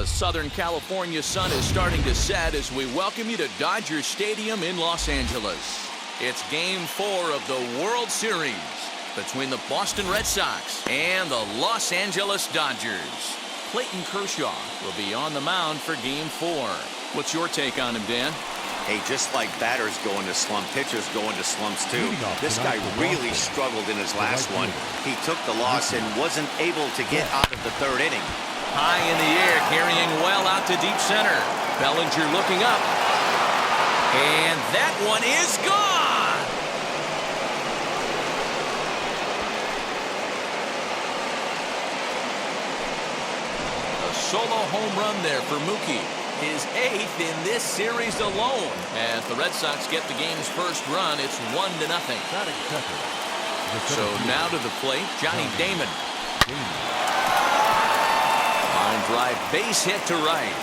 Southern California sun is starting to set as we welcome you to Dodger Stadium in Los Angeles. It's Game 4 of the World Series between the Boston Red Sox and the Los Angeles Dodgers. Clayton Kershaw will be on the mound for Game 4. What's your take on him, Dan? Hey, just like batters go into slump, pitchers go into slumps too. This guy really struggled in his last one. He took the loss and wasn't able to get out of the third inning. High in the air, carrying well out to deep center. Bellinger looking up. And that one is gone! A solo home run there for Mookie. His 8th in this series alone. As the Red Sox get the game's first run, it's 1-0. So now to the plate, Johnny Damon. Line drive, base hit to right.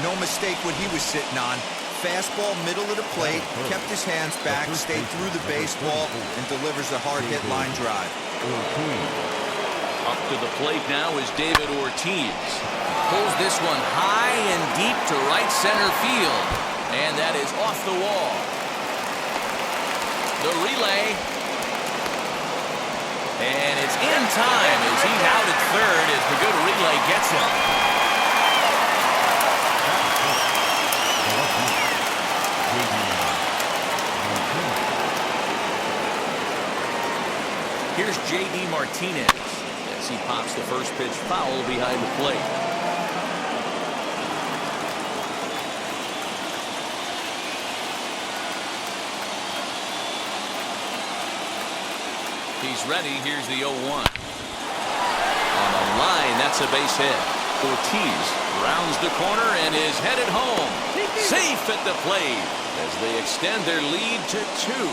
No mistake what he was sitting on. Fastball, middle of the plate, kept his hands back, stayed through the baseball, and delivers a hard-hit line drive. Up to the plate now is David Ortiz. Pulls this one high and deep to right center field. And that is off the wall. The relay. And it's in time as he's out at third as the good relay gets him. Here's J.D. Martinez. He pops the first pitch foul behind the plate. He's ready. Here's the 0-1. On the line, that's a base hit. Ortiz rounds the corner and is headed home. Safe at the plate as they extend their lead to 2.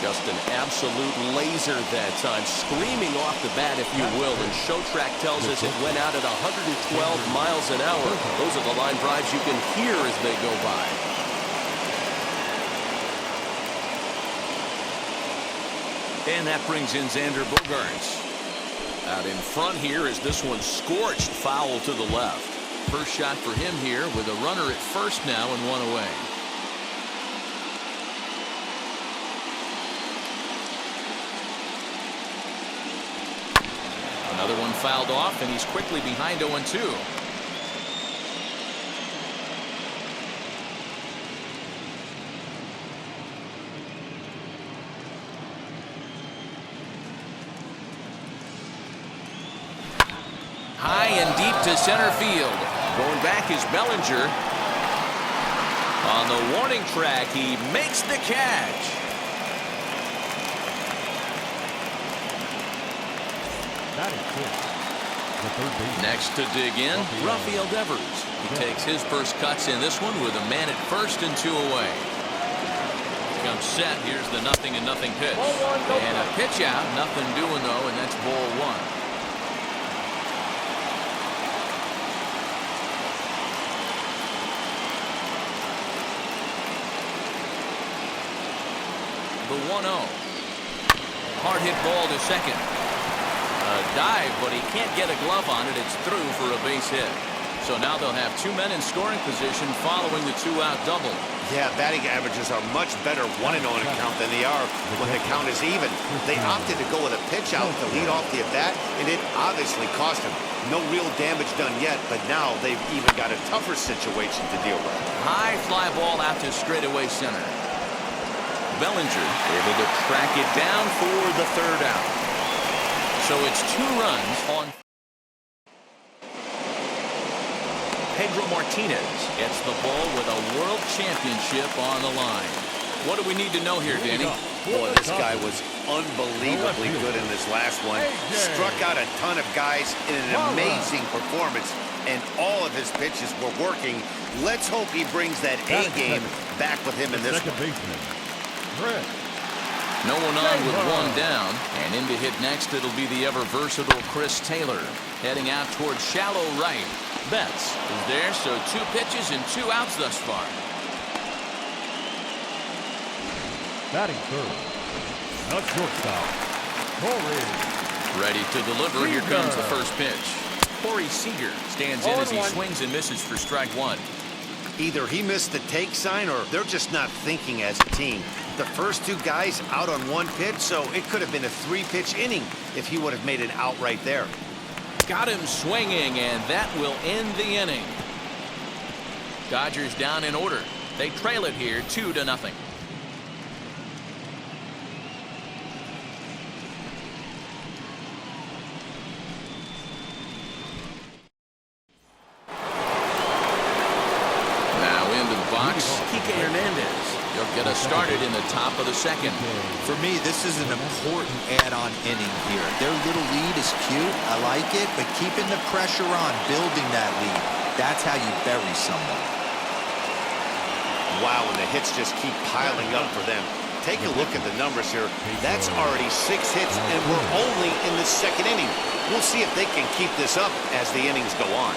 Just an absolute laser that time, screaming off the bat, if you will. And Showtrack tells us it went out at 112 miles an hour. Those are the line drives you can hear as they go by. And that brings in Xander Bogaerts. Out in front here is this one scorched foul to the left. First shot for him here with a runner at first now and 1 away. Another one fouled off, and he's quickly behind 0-2. High and deep to center field. Going back is Bellinger. On the warning track, he makes the catch. Next to dig in, Rafael Devers. He takes his first cuts in this one with a man at first and 2 away. Comes set. Here's the 0-0 pitch. And a pitch out. Nothing doing though, and that's ball 1. The 1-0. Hard hit ball to second. A dive, but he can't get a glove on it. It's through for a base hit. So now they'll have 2 men in scoring position following the 2-out double. Yeah, batting averages are much better 1-0 account than they are when the count is even. They opted to go with a pitch out to lead off the at-bat, and it obviously cost him. No real damage done yet, but now they've even got a tougher situation to deal with. High fly ball out to straightaway center. Bellinger able to track it down for the 3rd out. So it's 2 runs on. Pedro Martinez gets the ball with a world championship on the line. What do we need to know here, Danny? Boy, this guy was unbelievably good in this last one. Struck out a ton of guys in an amazing performance, and all of his pitches were working. Let's hope he brings that A game back with him in this one. No one on with 1 down, and in to hit next it'll be the ever-versatile Chris Taylor. Heading out towards shallow right. Betts is there, so 2 pitches and 2 outs thus far. Batting third, the shortstop, Corey Ready to deliver. Here comes the first pitch. Corey Seager stands in as he swings and misses for strike one. Either he missed the take sign or they're just not thinking as a team. The first two guys out on one pitch, so it could have been a three-pitch inning if he would have made it out right there. Got him swinging, and that will end the inning. Dodgers down in order. They trail it here 2-0. Now into the box, Kike Hernandez. He'll get us started in the top of the second. For me, this is an important add-on inning here. Their little lead is cute. I like it, but keeping the pressure on, building that lead, that's how you bury someone. Wow, and the hits just keep piling up for them. Take a look at the numbers here. That's already 6 hits, and we're only in the second inning. We'll see if they can keep this up as the innings go on.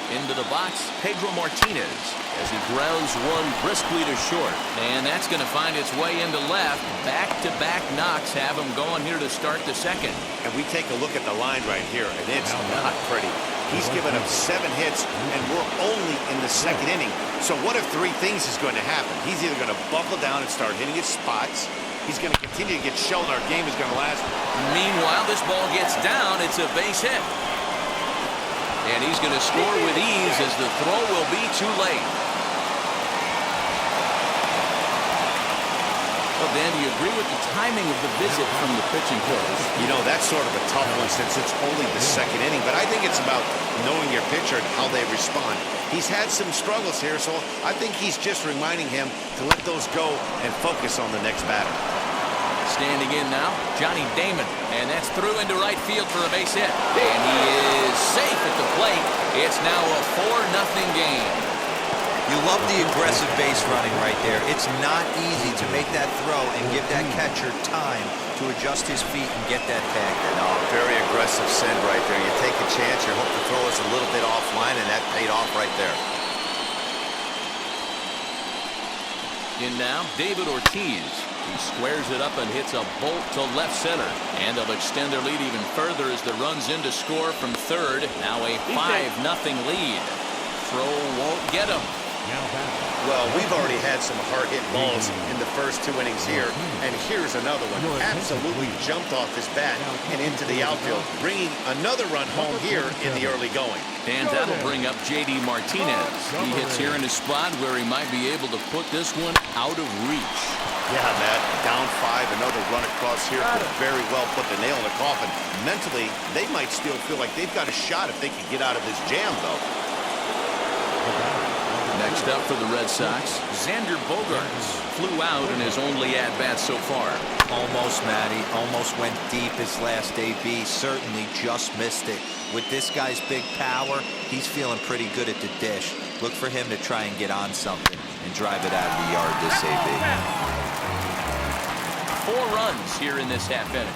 Into the box, Pedro Martinez as he grounds one briskly to short. And that's going to find its way into left. Back-to-back knocks have him going here to start the second. And we take a look at the line right here, and it's not pretty. He's given up 7 hits, and we're only in the second inning. So what if 3 things is going to happen? He's either going to buckle down and start hitting his spots. He's going to continue to get shelled. Our game is going to last. Meanwhile, this ball gets down. It's a base hit. And he's going to score with ease as the throw will be too late. Well, Dan, do you agree with the timing of the visit from the pitching coach? You know, that's sort of a tough one since it's only the second inning. But I think it's about knowing your pitcher and how they respond. He's had some struggles here, so I think he's just reminding him to let those go and focus on the next batter. Standing in now, Johnny Damon, and that's through into right field for a base hit. And he is safe at the plate. It's now a 4-0 game. You love the aggressive base running right there. It's not easy to make that throw and give that catcher time to adjust his feet and get that tag. No, very aggressive send right there. You take a chance, you hope the throw is a little bit offline, and that paid off right there. In now, David Ortiz. He squares it up and hits a bolt to left center. And they'll extend their lead even further as the run's in to score from third. Now a 5-0 lead. Throw won't get him. Well, we've already had some hard-hit balls in the first 2 innings here. And here's another one. Absolutely jumped off his bat and into the outfield, bringing another run home here in the early going. And that'll bring up J.D. Martinez. He hits here in a spot where he might be able to put this one out of reach. Yeah, Matt, down 5, another run across here could very well put the nail in the coffin. Mentally, they might still feel like they've got a shot if they can get out of this jam, though. Next up for the Red Sox, Xander Bogaerts flew out in his only at-bat so far. Almost, Matty. Almost went deep his last AB. Certainly just missed it. With this guy's big power, he's feeling pretty good at the dish. Look for him to try and get on something and drive it out of the yard this AB. 4 runs here in this half inning.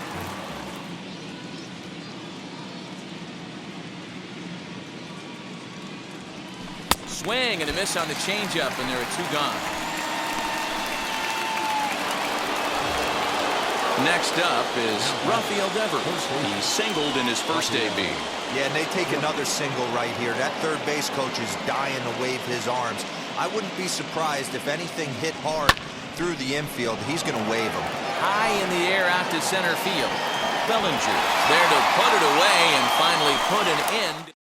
Swing and a miss on the changeup, and there are 2 gone. Next up is Rafael Devers. He singled in his first AB. Yeah, and they take another single right here. That third base coach is dying to wave his arms. I wouldn't be surprised if anything hit hard through the infield. He's going to wave them. High in the air out to center field. Bellinger there to put it away and finally put an end.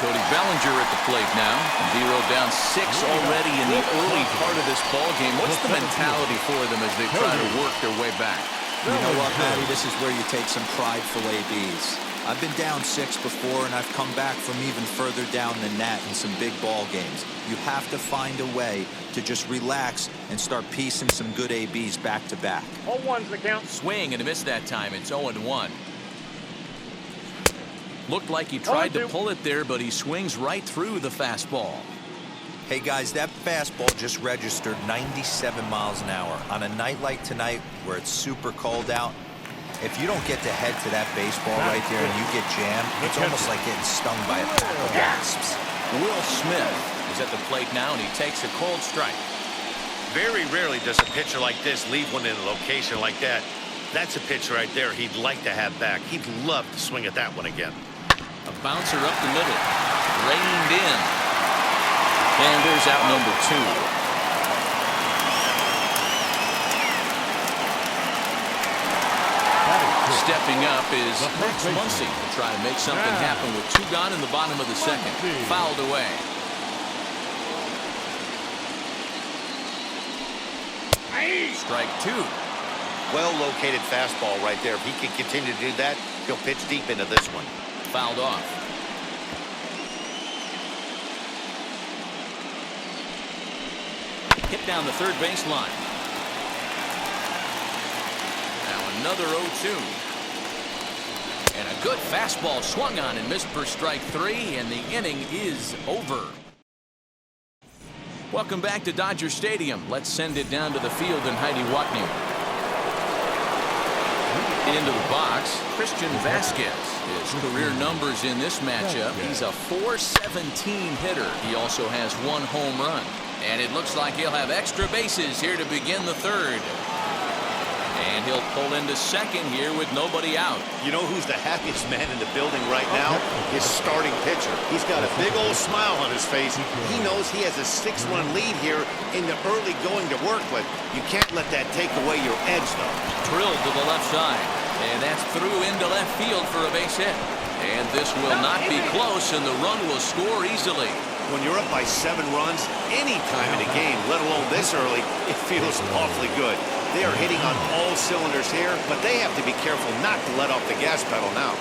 Cody Bellinger at the plate now. Zero down 6 already in the early part of this ball game. What's the mentality for them as they try to work their way back? You know what, Matty? This is where you take some prideful ABs. I've been down 6 before, and I've come back from even further down than that in some big ball games. You have to find a way to just relax and start piecing some good ABs back to back. 0-1's the count. Swing and a miss that time. It's 0-1. Looked like he tried to pull it there, but he swings right through the fastball. Hey guys, that fastball just registered 97 miles an hour. On a night like tonight where it's super cold out, if you don't get to head to that baseball right there and you get jammed, it's almost like getting stung by a pack of wasps. Will Smith is at the plate now, and he takes a cold strike. Very rarely does a pitcher like this leave one in a location like that. That's a pitch right there he'd like to have back. He'd love to swing at that one again. A bouncer up the middle. Reined in. And there's out number 2. Stepping up is Max Muncy to try to make something happen with 2 gone in the bottom of the second. Fouled away. Strike 2. Well-located fastball right there. If he can continue to do that, he'll pitch deep into this one. Fouled off. Hit down the third baseline. Now another 0-2. And a good fastball swung on and missed for strike 3, and the inning is over. Welcome back to Dodger Stadium. Let's send it down to the field in Heidi Watney. Into the box, Christian Vasquez. His career numbers in this matchup, he's a .417 hitter. He also has 1 home run. And it looks like he'll have extra bases here to begin the third. And he'll pull into second here with nobody out. You know who's the happiest man in the building right now? His starting pitcher. He's got a big old smile on his face. He knows he has a 6-run lead here in the early going to work with. You can't let that take away your edge, though. Drilled to the left side. And that's through into left field for a base hit. And this will not be close, and the run will score easily. When you're up by 7 runs, any time in a game, let alone this early, it feels awfully good. They are hitting on all cylinders here, but they have to be careful not to let off the gas pedal now.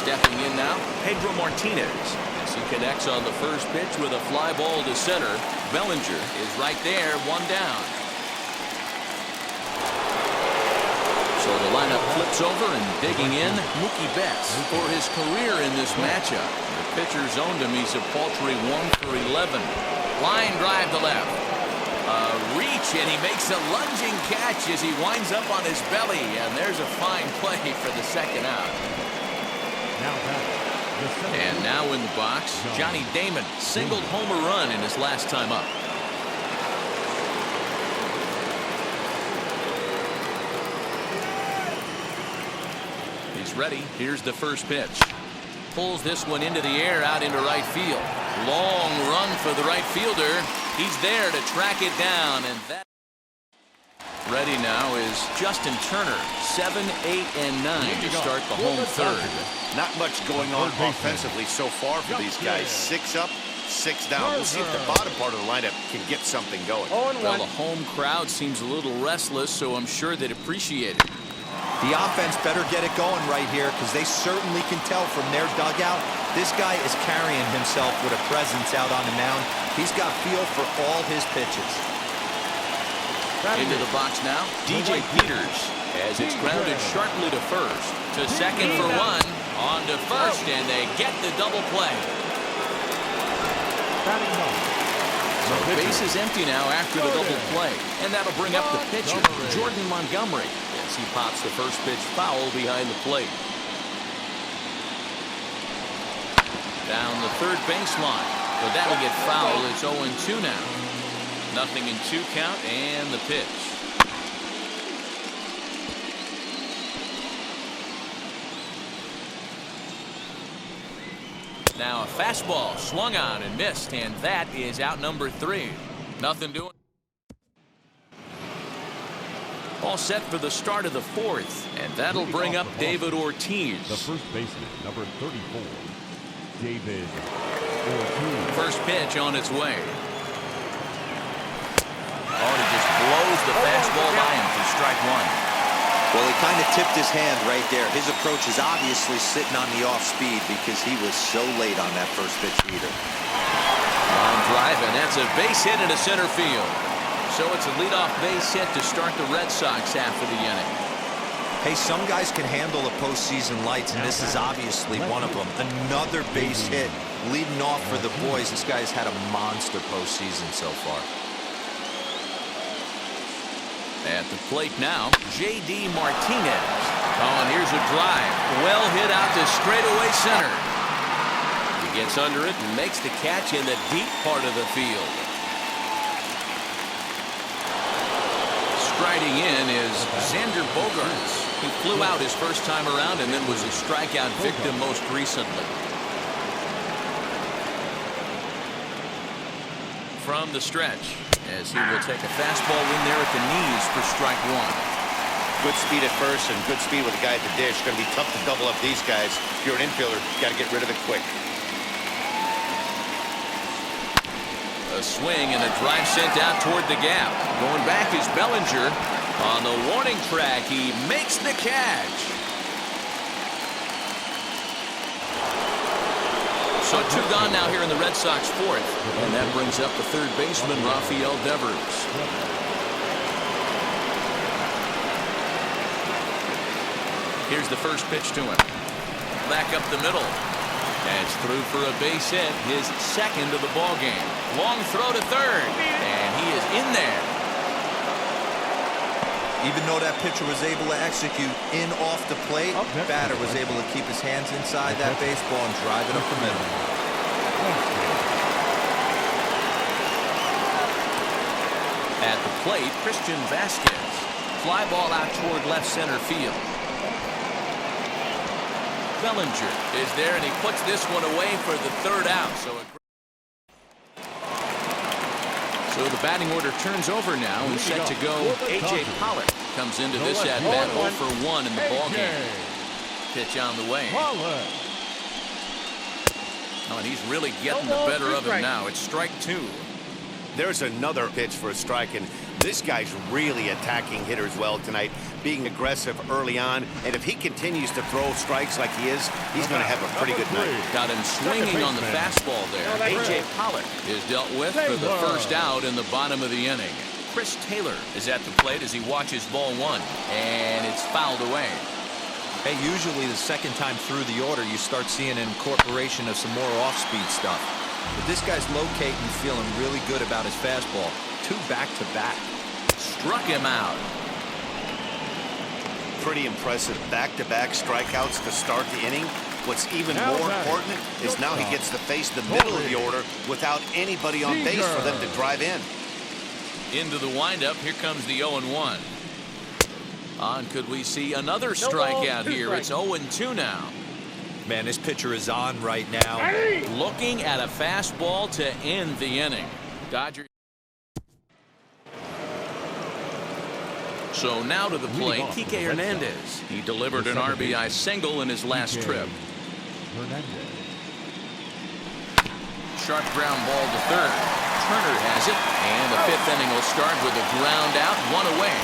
Stepping in now, Pedro Martinez. As he connects on the first pitch with a fly ball to center. Bellinger is right there, 1 down. So the lineup flips over and digging in, Mookie Betts for his career in this matchup. The pitcher's owned him. He's a paltry 1 for 11. Line drive to left. Reach, and he makes a lunging catch as he winds up on his belly, and there's a fine play for the second out. And now in the box, Johnny Damon singled homer run in his last time up. He's ready. Here's the first pitch. Pulls this one into the air out into right field. Long run for the right fielder. He's there to track it down, and that. Ready now is Justin Turner, 7, 8, and 9 to start the home third. Not much going on offensively so far for these guys. 6 up, 6 down. We'll see if the bottom part of the lineup can get something going. Well, the home crowd seems a little restless, so I'm sure they'd appreciate it. The offense better get it going right here, because they certainly can tell from their dugout this guy is carrying himself with a presence out on the mound. He's got feel for all his pitches. Into the box now, DJ Peters, as it's grounded sharply to first. To second for 1, on to first, and they get the double play. So the base is empty now after the double play, and that'll bring up the pitcher, Jordan Montgomery, as he pops the first pitch foul behind the plate. Down the third baseline, but that'll get fouled. It's 0-2 now. Nothing in 2 count, and the pitch. Now a fastball swung on and missed, and that is out number 3. Nothing doing. All set for the start of the 4th, and that'll bring up David Ortiz. The first baseman, number 34, David Ortiz. First pitch on its way. Oh, he just blows the fastball by him for strike 1. Well, he kind of tipped his hand right there. His approach is obviously sitting on the off speed because he was so late on that first pitch either. Line drive, and that's a base hit into center field. So it's a leadoff base hit to start the Red Sox half of the inning. Hey, some guys can handle the postseason lights, and this is obviously one of them. Another base hit leading off for the boys. This guy's had a monster postseason so far. At the plate now, J.D. Martinez. Oh, and here's a drive. Well hit out to straightaway center. He gets under it and makes the catch in the deep part of the field. Striding in is Xander Bogaerts. He flew out his first time around and then was a strikeout victim most recently. From the stretch, as he will take a fastball in there at the knees for strike one. Good speed at first and good speed with the guy at the dish. Going to be tough to double up these guys. If you're an infielder, you got to get rid of it quick. A swing and a drive sent out toward the gap. Going back is Bellinger. On the warning track, he makes the catch. So two gone now here in the Red Sox fourth. And that brings up the third baseman, Rafael Devers. Here's the first pitch to him. Back up the middle. That's through for a base hit, his second of the ball game. Long throw to third, and he is in there. Even though that pitcher was able to execute in off the plate, batter was able to keep his hands inside that baseball and drive it up the middle. At the plate, Christian Vasquez. Fly ball out toward left center field. Bellinger is there, and he puts this one away for the third out. So the batting order turns over now and set to go. A.J. Pollock comes into this at bat 0 for 1 in the ball game. Pitch on the way. Oh, and he's really getting the better of him now. It's strike two. There's another pitch for a strike, and this guy's really attacking hitters well tonight, being aggressive early on, and if he continues to throw strikes like he is, he's going to have a pretty good night. Got him swinging on the fastball there. A.J. Pollock is dealt with for the first out in the bottom of the inning. Chris Taylor is at the plate as he watches ball one, and it's fouled away. Hey, usually the second time through the order, you start seeing an incorporation of some more off-speed stuff. But this guy's locating and feeling really good about his fastball. 2 back-to-back. Struck him out. Pretty impressive back-to-back strikeouts to start the inning. What's even more important is now he gets to face the middle of the order without anybody on base for them to drive in. Into the windup. Here comes the 0-1. On, could we see another strikeout here? It's 0-2 now. Man, this pitcher is on right now. Looking at a fastball to end the inning. Dodgers. So now to the plate, Kike Hernandez. He delivered an RBI single in his last trip. Sharp ground ball to third. Turner has it, and the fifth inning will start with a ground out, 1 away.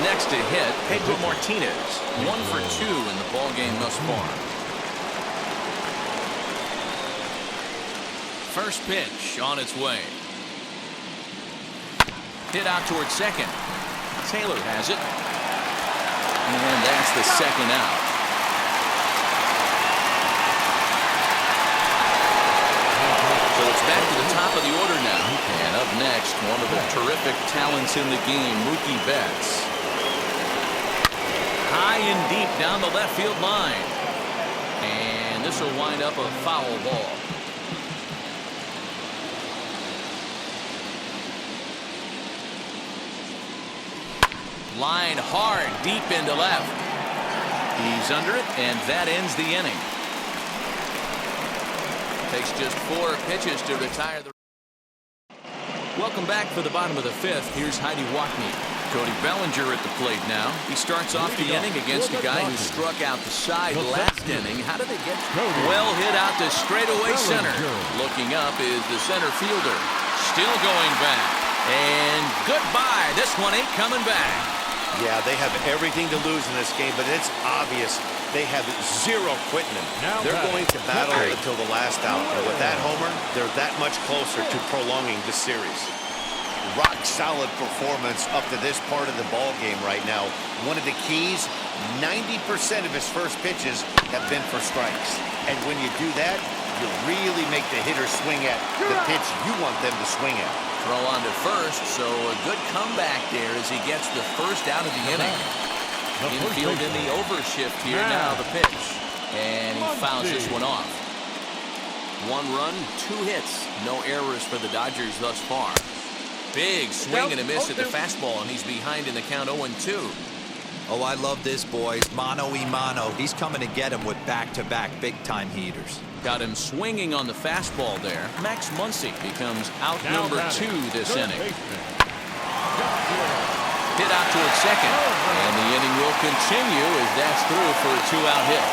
Next to hit, Pedro Martinez. 1 for 2 in the ball game thus far. First pitch on its way. Hit out towards second. Taylor has it. And that's the second out. So it's back to the top of the order now. And up next, one of the terrific talents in the game, Mookie Betts. High and deep down the left field line. And this will wind up a foul ball. Line hard deep into left. He's under it, and that ends the inning. Takes just 4 pitches to retire the. Welcome back for the bottom of the fifth. Here's Heidi Watney. Cody Bellinger at the plate now. He starts off the inning against a guy who struck out the side last inning. How did they get? Well hit out to straightaway center. Looking up is the center fielder. Still going back. And goodbye. This one ain't coming back. Yeah, they have everything to lose in this game, but it's obvious they have zero quitting him. They're going to battle until the last out. And with that homer, they're that much closer to prolonging the series. Rock solid performance up to this part of the ball game right now. One of the keys, 90% of his first pitches have been for strikes. And when you do that, you really make the hitter swing at the pitch you want them to swing at. Throw on to first, so a good comeback there as he gets the first out of the inning. Infield in the overshift here now, the pitch. And he fouls this one off. 1 run, 2 hits. No errors for the Dodgers thus far. Big swing and a miss at the fastball, and he's behind in the count 0-2. Oh, I love this, boys. Mano-y-mano. He's coming to get him with back-to-back big-time heaters. Got him swinging on the fastball there. Max Muncy becomes out number 2 this inning. Hit out towards second. And the inning will continue as that's through for a 2-out hit.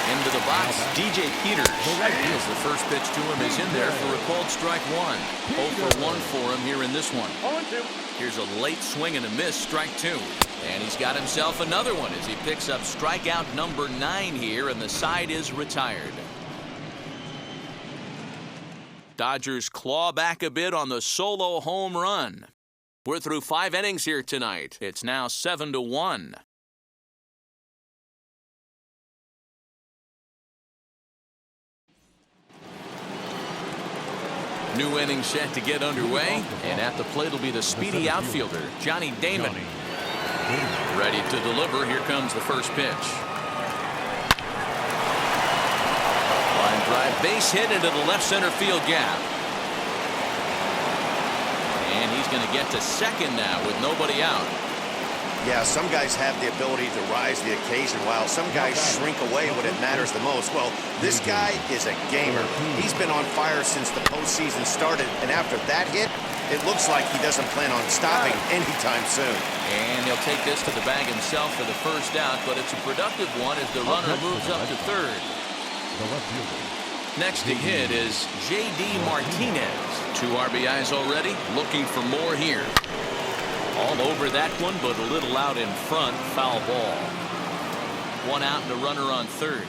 Into the box, DJ Peters. As the first pitch to him is in there for a called strike 1. 0 for 1 for him here in this one. Here's a late swing and a miss, strike 2. And he's got himself another one as he picks up strikeout number 9 here, and the side is retired. Dodgers claw back a bit on the solo home run. We're through 5 innings here tonight. It's now 7-1. New inning set to get underway, and at the plate will be the speedy outfielder, Johnny Damon. Ready to deliver. Here comes the first pitch. Line drive, base hit into the left center field gap. And he's going to get to second now with nobody out. Yeah, some guys have the ability to rise to the occasion, while some guys shrink away when it matters the most. Well, this guy is a gamer. He's been on fire since the postseason started, and after that hit, it looks like he doesn't plan on stopping anytime soon. And he'll take this to the bag himself for the first out, but it's a productive one as the runner moves up to third. Next to hit is J.D. Martinez. 2 RBIs already, looking for more here. All over that one, but a little out in front. Foul ball. 1 out and a runner on third.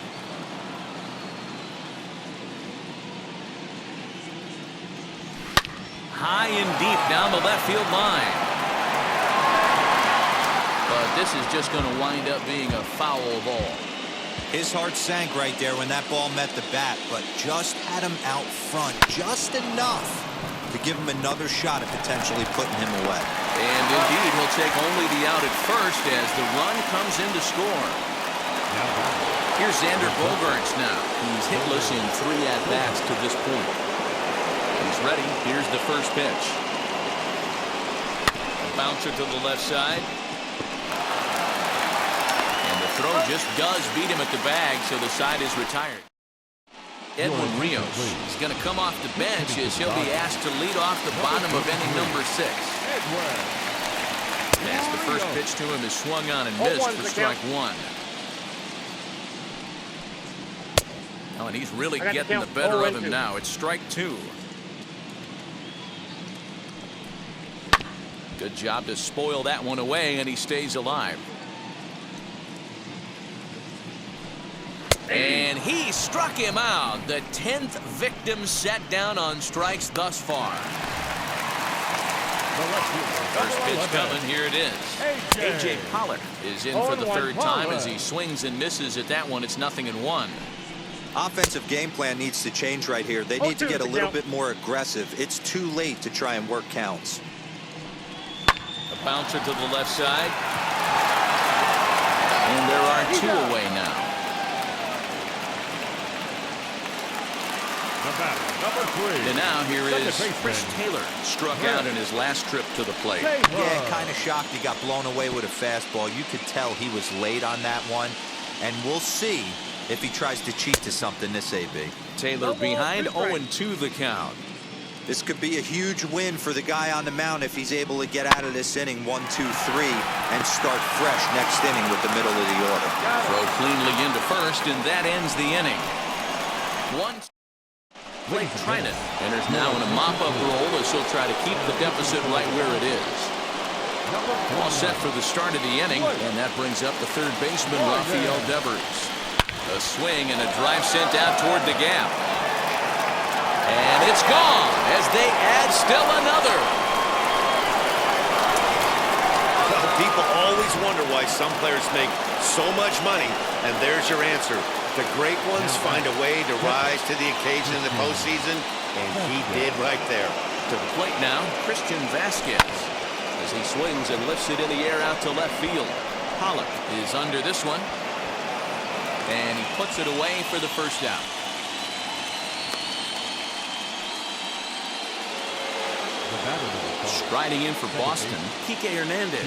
High and deep down the left field line. But this is just going to wind up being a foul ball. His heart sank right there when that ball met the bat, but just had him out front just enough to give him another shot at potentially putting him away. And indeed, he'll take only the out at first as the run comes in to score. Here's Xander Bogaerts now. He's hitless in 3 at-bats to this point. He's ready. Here's the first pitch. A bouncer to the left side. And the throw just does beat him at the bag, so the side is retired. Edwin Rios is going to come off the bench as he'll be asked to lead off the bottom of inning number 6. As the first pitch to him is swung on and missed for strike 1. Oh, and he's really getting the better of him now. It's strike 2. Good job to spoil that one away, and he stays alive. And he struck him out. The 10th victim set down on strikes thus far. First pitch coming. Here it is. A.J. Pollock is in for the 3rd time as he swings and misses at that one. It's 0-1. Offensive game plan needs to change right here. They need to get a little bit more aggressive. It's too late to try and work counts. A bouncer to the left side. And there are 2 away now. And now here is Chris Taylor, struck out in his last trip to the plate. Yeah, kind of shocked he got blown away with a fastball. You could tell he was late on that one, and we'll see if he tries to cheat to something this AB. Taylor behind 0-2 the count. This could be a huge win for the guy on the mound if he's able to get out of this inning 1, 2, 3 and start fresh next inning with the middle of the order. Throw cleanly into first, and that ends the inning. Blake Trinan enters now in a mop-up role as he'll try to keep the deficit right where it is. All set for the start of the inning, and that brings up the 3rd baseman, Rafael Devers. A swing and a drive sent out toward the gap. And it's gone as they add still another. People always wonder why some players make so much money, and there's your answer. The great ones find a way to rise to the occasion in the postseason, and he did right there. To the plate now, Christian Vasquez, as he swings and lifts it in the air out to left field. Pollock is under this one. And he puts it away for the first down. Striding in for Boston, Kike Hernandez.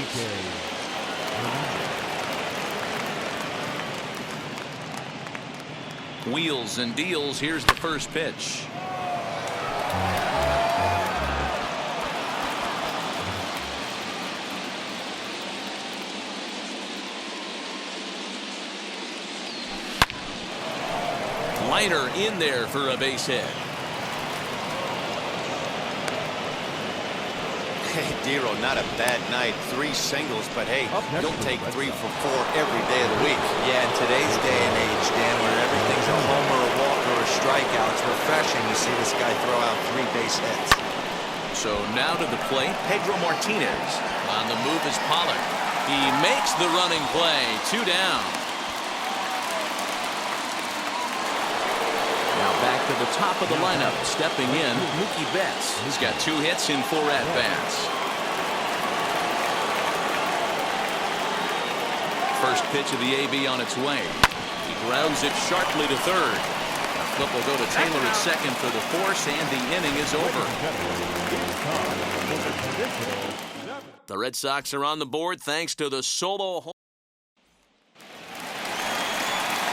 Wheels and deals. Here's the first pitch. Liner in there for a base hit. Hey, Dero, not a bad night. 3 singles, but hey, you'll take 3 for 4 every day of the week. Yeah, in today's day and age, Dan, where everything's a homer, a walk, or a strikeout, it's refreshing to see this guy throw out 3 base hits. So now to the plate, Pedro Martinez. On the move is Pollock. He makes the running play. 2 down. Now back to the top of the lineup. Stepping in, Mookie Betts. He's got 2 hits in 4 at-bats. First pitch of the AB on its way. He grounds it sharply to third. A flip will go to Taylor at second for the force, and the inning is over. The Red Sox are on the board thanks to the solo home.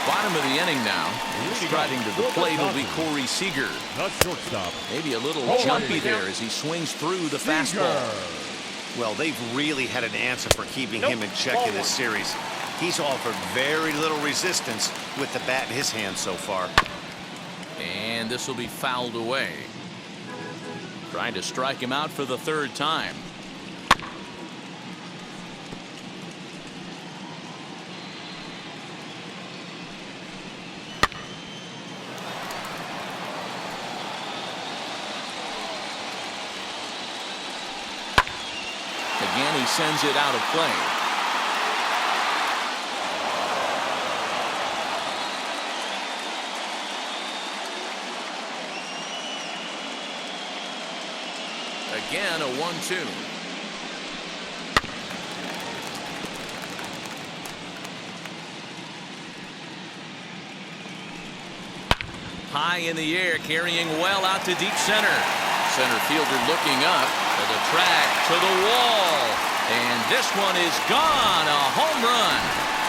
Bottom of the inning now. Striding to the plate will be Corey Seager. Maybe a little jumpy there as he swings through the fastball. Well, they've really had an answer for keeping him in check in this series. He's offered very little resistance with the bat in his hand so far. And this will be fouled away. Trying to strike him out for the 3rd time. Again, he sends it out of play. Again, a 1-2. High in the air, carrying well out to deep center. Center fielder looking up to the track, to the wall. And this one is gone. A home run.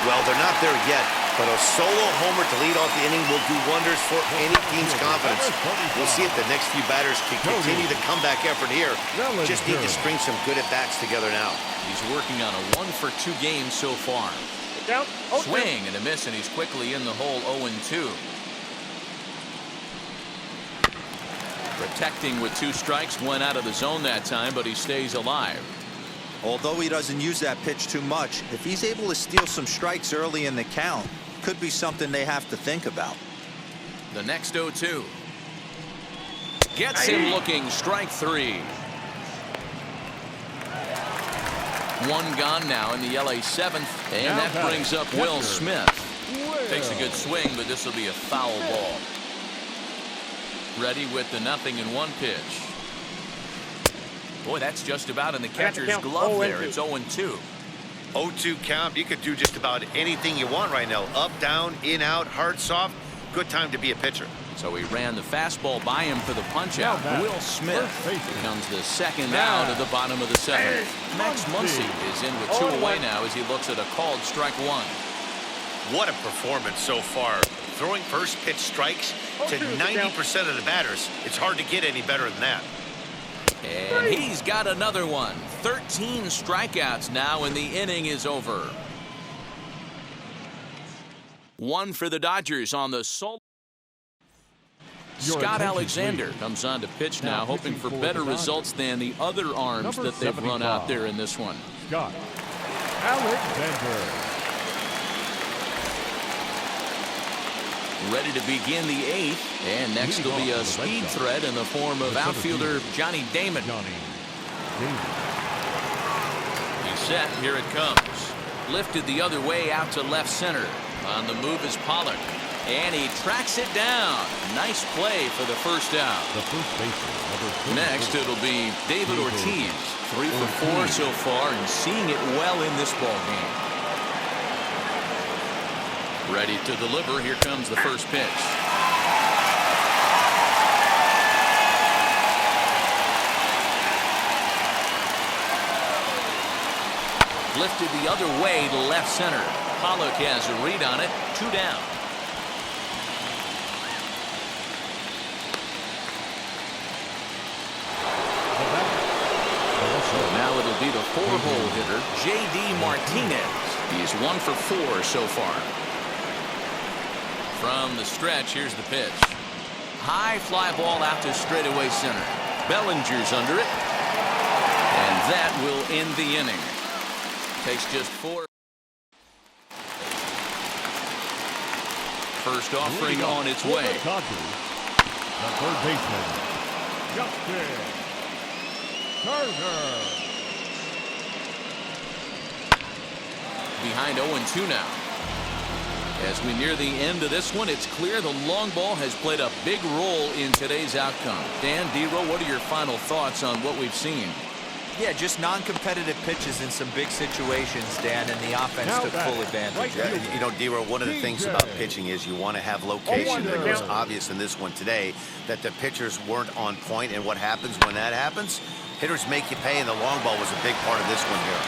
Well, they're not there yet, but a solo homer to lead off the inning will do wonders for any team's confidence. We'll see if the next few batters can continue the comeback effort here. Just need to string some good at-bats together now. He's working on a 1-for-2 game so far. Swing and a miss, and he's quickly in the hole. 0-2. Protecting with 2 strikes, went out of the zone that time, but he stays alive. Although he doesn't use that pitch too much, if he's able to steal some strikes early in the count, could be something they have to think about. The next 0-2. Gets him looking. Strike 3. 1 gone now in the LA 7th, and that brings up Will Smith. Takes a good swing, but this will be a foul ball. Ready with the 0-1 pitch. Boy, that's just about in the catcher's glove there. It's 0-2. 0-2 count. You could do just about anything you want right now. Up, down, in, out, hard, soft. Good time to be a pitcher. So he ran the fastball by him for the punch-out. Will Smith becomes the second out of the bottom of the 7th. Max Muncy is in with 2 away now as he looks at a called strike 1. What a performance so far. Throwing first pitch strikes to 90% of the batters. It's hard to get any better than that. And he's got another one. 13 strikeouts now, and the inning is over. 1 for the Dodgers on the solo. Scott Alexander comes on to pitch now, hoping for better results than the other arms that they've run out there in this one. Scott Alexander. Ready to begin the 8th, and next will be a speed threat in the form of outfielder Johnny Damon. He's set. Here it comes. Lifted the other way out to left center. On the move is Pollock, and he tracks it down. Nice play for the first out. Next, it'll be David Ortiz. 3 for 4 so far, and seeing it well in this ball game. Ready to deliver. Here comes the first pitch. Lifted the other way to left center. Pollock has a read on it. 2 down. Now it'll be the 4-hole hitter, J.D. Martinez. He's 1 for 4 so far. From the stretch, here's the pitch. High fly ball out to straightaway center. Bellinger's under it. And that will end the inning. Takes just 4. First offering on its way. The third baseman, Justin Turner. Behind 0-2 now. As we near the end of this one, it's clear the long ball has played a big role in today's outcome. Dan, D-Row, what are your final thoughts on what we've seen? Yeah, just non-competitive pitches in some big situations, Dan, and the offense took full advantage. Yeah, you know, D-Row, one of the things about pitching is you want to have location. And it was obvious in this one today that the pitchers weren't on point, and what happens when that happens? Hitters make you pay, and the long ball was a big part of this one here.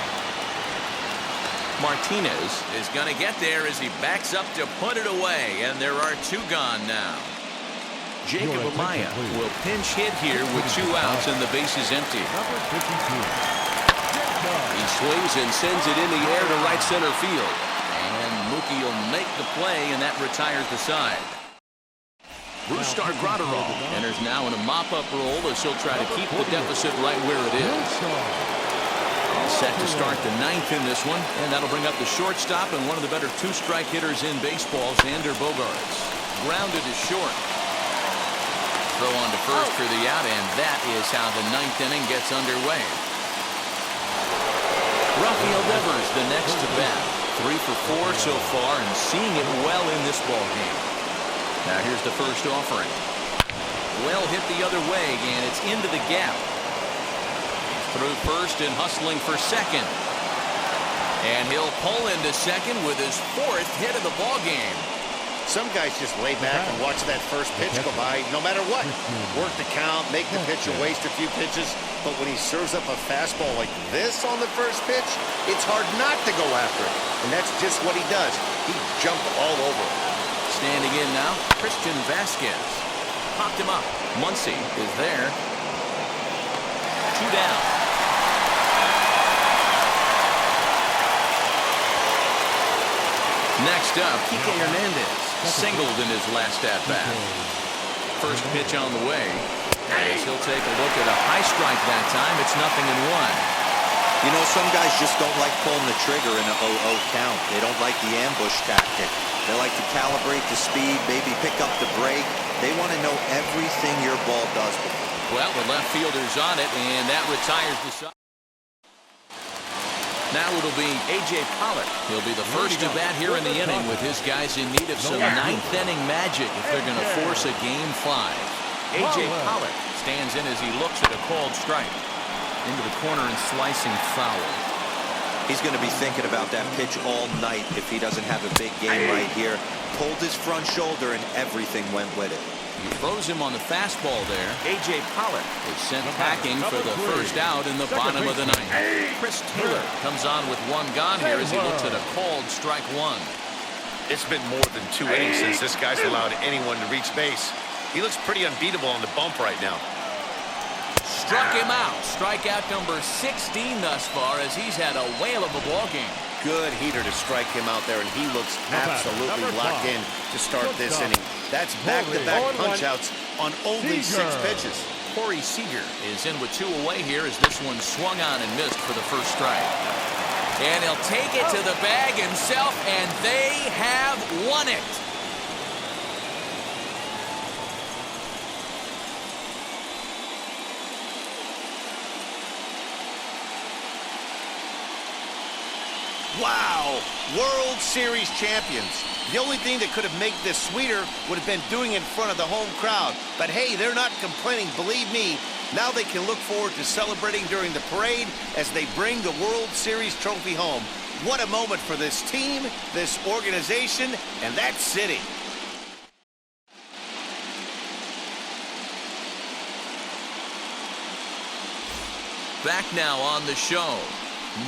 Martinez is going to get there as he backs up to put it away, and there are 2 gone now. Jacob Amaya will pinch hit here with 2 outs and the base is empty. He swings and sends it in the air to right center field. And Mookie will make the play, and that retires the side. Brusdar Graterol enters now in a mop-up role as he'll try to keep the deficit right where it is. Set to start the 9th in this one, and that'll bring up the shortstop and one of the better 2-strike hitters in baseball, Xander Bogaerts. Grounded to short. Throw on to first for the out, and that is how the 9th inning gets underway. Rafael Devers the next to bat. 3 for 4 so far and seeing it well in this ball game. Now here's the first offering. Well hit the other way, and it's into the gap. Through first and hustling for second. And he'll pull into second with his 4th hit of the ball game. Some guys just lay back and watch that first pitch go by no matter what. Work the count, make the pitcher waste a few pitches. But when he serves up a fastball like this on the first pitch, it's hard not to go after it. And that's just what he does. He jumped all over it. Standing in now, Christian Vasquez. Popped him up. Muncy is there. 2 down. Next up, Kike Hernandez. Singled in his last at-bat. First pitch on the way. As he'll take a look at a high strike that time. It's 0-1. You know, some guys just don't like pulling the trigger in an 0-0 count. They don't like the ambush tactic. They like to calibrate the speed, maybe pick up the break. They want to know everything your ball does. Well, the left fielder's on it, and that retires the side. Now it'll be A.J. Pollock. He'll be the first to bat here in the inning with his guys in need of some 9th inning magic if they're going to force a Game 5. A.J. Pollock stands in as he looks at a called strike. Into the corner and slicing foul. He's going to be thinking about that pitch all night if he doesn't have a big game right here. Pulled his front shoulder and everything went with it. He throws him on the fastball there. A.J. Pollock is sent packing for the first out in the bottom of the 9th. Chris Taylor comes on with 1 gone here as he looks at a called strike 1. It's been more than 2 innings since this guy's allowed anyone to reach base. He looks pretty unbeatable on the bump right now. Struck him out. Strikeout number 16 thus far as he's had a whale of a ball game. Good heater to strike him out there, and he looks absolutely locked in to start this inning. That's back-to-back punch-outs on only 6 pitches. Corey Seager is in with 2 away here as this one swung on and missed for the first strike. And he'll take it to the bag himself, and they have won it. Wow! World Series champions. The only thing that could have made this sweeter would have been doing it in front of the home crowd. But hey, they're not complaining, believe me. Now they can look forward to celebrating during the parade as they bring the World Series trophy home. What a moment for this team, this organization, and that city. Back now on the show.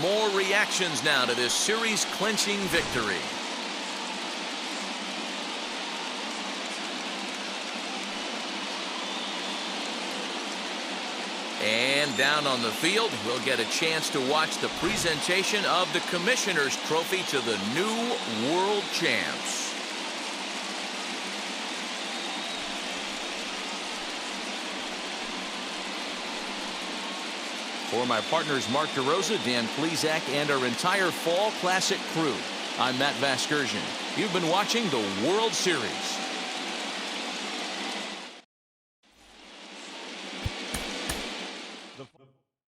More reactions now to this series-clinching victory. And down on the field, we'll get a chance to watch the presentation of the Commissioner's Trophy to the new World Champs. For my partners Mark DeRosa, Dan Plezak, and our entire Fall Classic crew, I'm Matt Vasgersian. You've been watching the World Series.